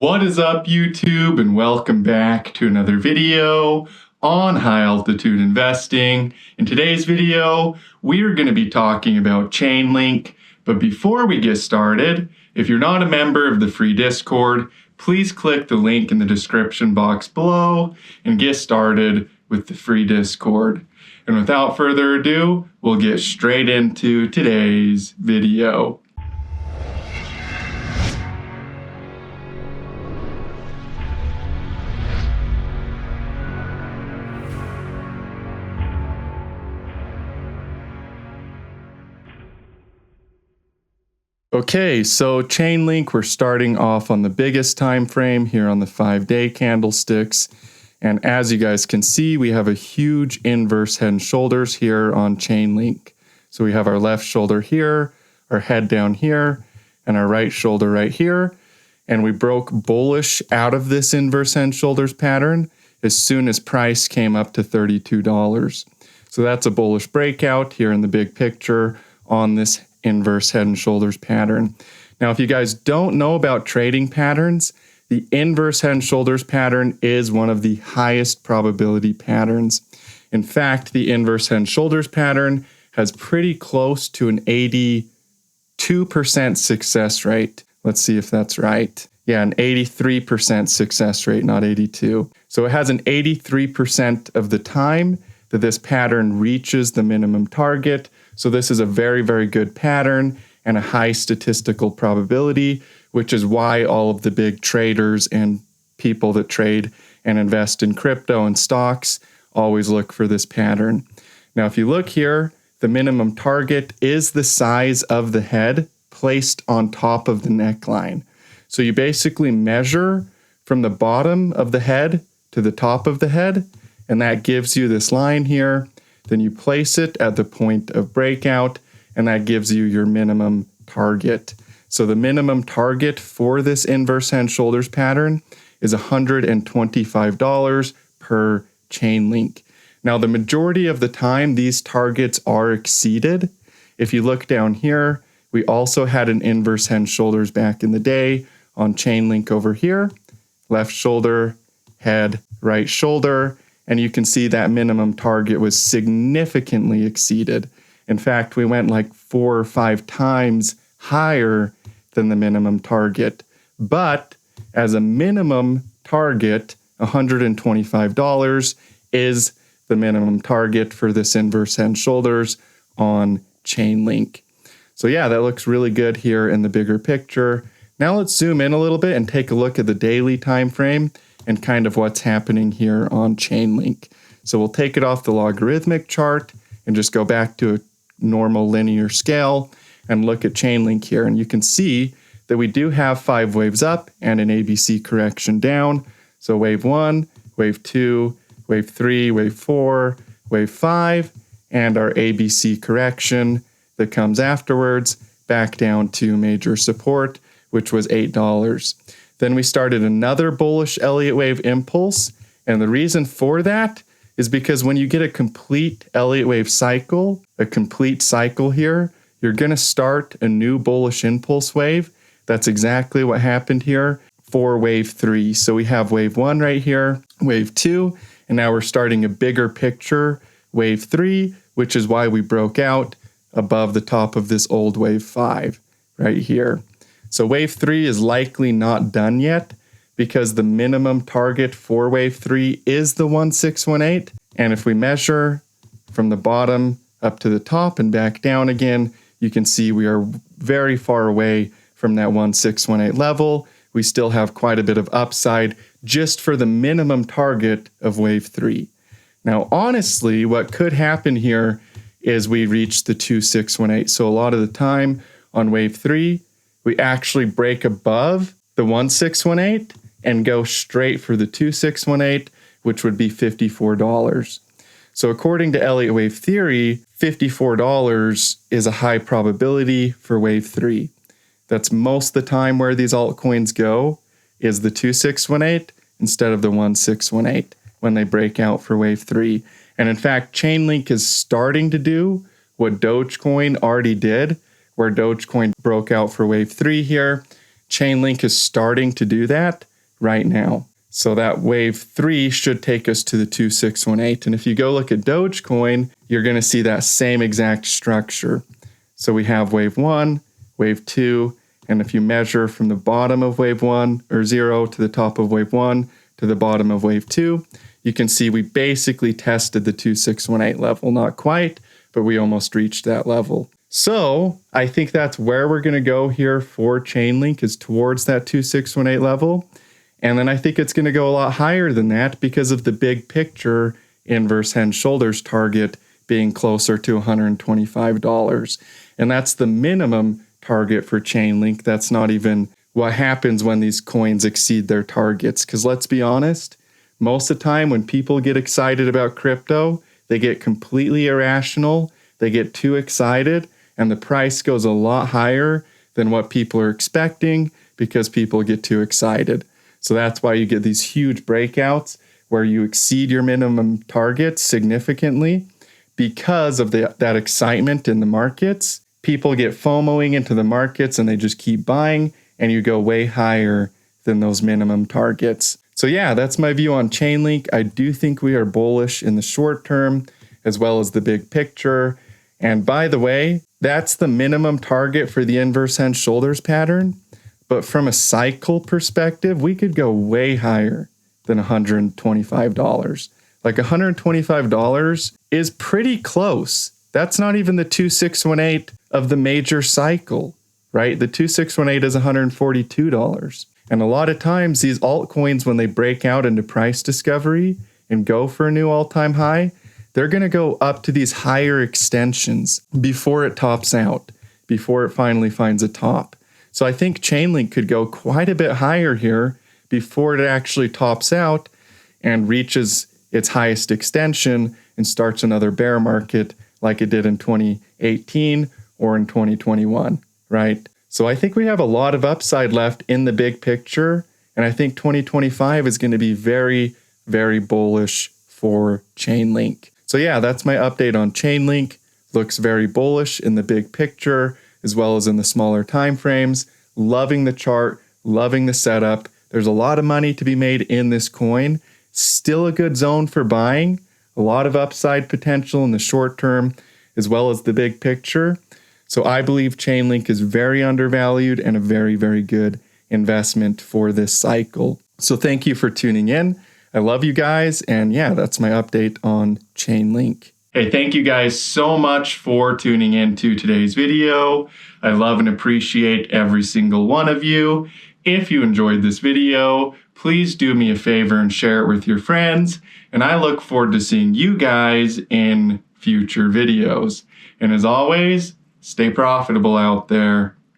What is up, YouTube, and welcome back to another video on high altitude investing. In today's video, we are going to be talking about Chainlink. But before we get started, if you're not a member of the free Discord, please click the link in the description box below and get started with the free Discord. And without further ado, we'll get straight into today's video. Okay, so Chainlink, we're starting off on the biggest time frame here on the 5-day candlesticks. And as you guys can see, we have a huge inverse head and shoulders here on Chainlink. So we have our left shoulder here, our head down here, and our right shoulder right here. And we broke bullish out of this inverse head and shoulders pattern as soon as price came up to $32. So that's a bullish breakout here in the big picture on this inverse head and shoulders pattern. Now, if you guys don't know about trading patterns, the inverse head and shoulders pattern is one of the highest probability patterns. In fact, the inverse head and shoulders pattern has pretty close to an 82% success rate. Let's see if that's right. Yeah, an 83% success rate, not 82. So it has an 83% of the time that this pattern reaches the minimum target. So this is a very, very good pattern and a high statistical probability, which is why all of the big traders and people that trade and invest in crypto and stocks always look for this pattern. Now, if you look here, the minimum target is the size of the head placed on top of the neckline. So you basically measure from the bottom of the head to the top of the head, and that gives you this line here. Then you place it at the point of breakout, and that gives you your minimum target. So the minimum target for this inverse head and shoulders pattern is $125 per Chainlink. Now, the majority of the time, these targets are exceeded. If you look down here, we also had an inverse head and shoulders back in the day on Chainlink over here. Left shoulder, head, right shoulder. And you can see that minimum target was significantly exceeded. In fact, we went like 4 or 5 times higher than the minimum target. But as a minimum target, $125 is the minimum target for this inverse head and shoulders on Chainlink. So yeah, that looks really good here in the bigger picture. Now let's zoom in a little bit and take a look at the daily time frame and kind of what's happening here on Chainlink. So we'll take it off the logarithmic chart and just go back to a normal linear scale and look at Chainlink here. And you can see that we do have 5 waves up and an ABC correction down. So wave 1, wave 2, wave 3, wave 4, wave 5, and our ABC correction that comes afterwards back down to major support, which was $8. Then we started another bullish Elliott wave impulse. And the reason for that is because when you get a complete Elliott wave cycle, a complete cycle here, you're going to start a new bullish impulse wave. That's exactly what happened here for wave 3. So we have wave 1 right here, wave 2, and now we're starting a bigger picture, wave 3, which is why we broke out above the top of this old wave 5 right here. So wave 3 is likely not done yet because the minimum target for wave 3 is the 1618. And if we measure from the bottom up to the top and back down again, you can see we are very far away from that 1618 level. We still have quite a bit of upside just for the minimum target of wave 3. Now, honestly, what could happen here is we reach the 2618. So a lot of the time on wave 3, we actually break above the 1618 and go straight for the 2618, which would be $54. So according to Elliott wave theory, $54 is a high probability for wave 3. That's most of the time where these altcoins go is the 2618 instead of the 1618 when they break out for wave 3. And in fact, Chainlink is starting to do what Dogecoin already did, where Dogecoin broke out for wave 3 here. Chainlink is starting to do that. right now. So that wave 3 should take us to the 2618. And if you go look at Dogecoin, you're going to see that same exact structure. So we have wave 1, wave 2, and if you measure from the bottom of wave 1 or 0 to the top of wave 1 to the bottom of wave 2, you can see we basically tested the 2618 level. Not quite, but we almost reached that level. So I think that's where we're going to go here for Chainlink, is towards that 2618 level. And then I think it's going to go a lot higher than that because of the big picture inverse head and shoulders target being closer to $125. And that's the minimum target for Chainlink. That's not even what happens when these coins exceed their targets. Because let's be honest, most of the time when people get excited about crypto, they get completely irrational, they get too excited, and the price goes a lot higher than what people are expecting because people get too excited. So that's why you get these huge breakouts where you exceed your minimum targets significantly because of that excitement in the markets. People get FOMOing into the markets and they just keep buying, and you go way higher than those minimum targets. So yeah, that's my view on Chainlink. I do think we are bullish in the short term as well as the big picture. And by the way, that's the minimum target for the inverse head and shoulders pattern. But from a cycle perspective, we could go way higher than $125. Like $125 is pretty close. That's not even the 2618 of the major cycle, right? The 2618 is $142. And a lot of times these altcoins, when they break out into price discovery and go for a new all-time high, they're going to go up to these higher extensions before it tops out, before it finally finds a top. So I think Chainlink could go quite a bit higher here before it actually tops out and reaches its highest extension and starts another bear market like it did in 2018 or in 2021, right? So I think we have a lot of upside left in the big picture, and I think 2025 is going to be very, very bullish for Chainlink. So yeah, that's my update on Chainlink. Looks very bullish in the big picture as well as in the smaller time frames. Loving the chart, loving the setup. There's a lot of money to be made in this coin. Still a good zone for buying. A lot of upside potential in the short term as well as the big picture. So I believe Chainlink is very undervalued and a very, very good investment for this cycle. So thank you for tuning in. I love you guys. And yeah, that's my update on Chainlink. Hey, thank you guys so much for tuning in to today's video. I love and appreciate every single one of you. If you enjoyed this video, please do me a favor and share it with your friends. And I look forward to seeing you guys in future videos. And as always, stay profitable out there.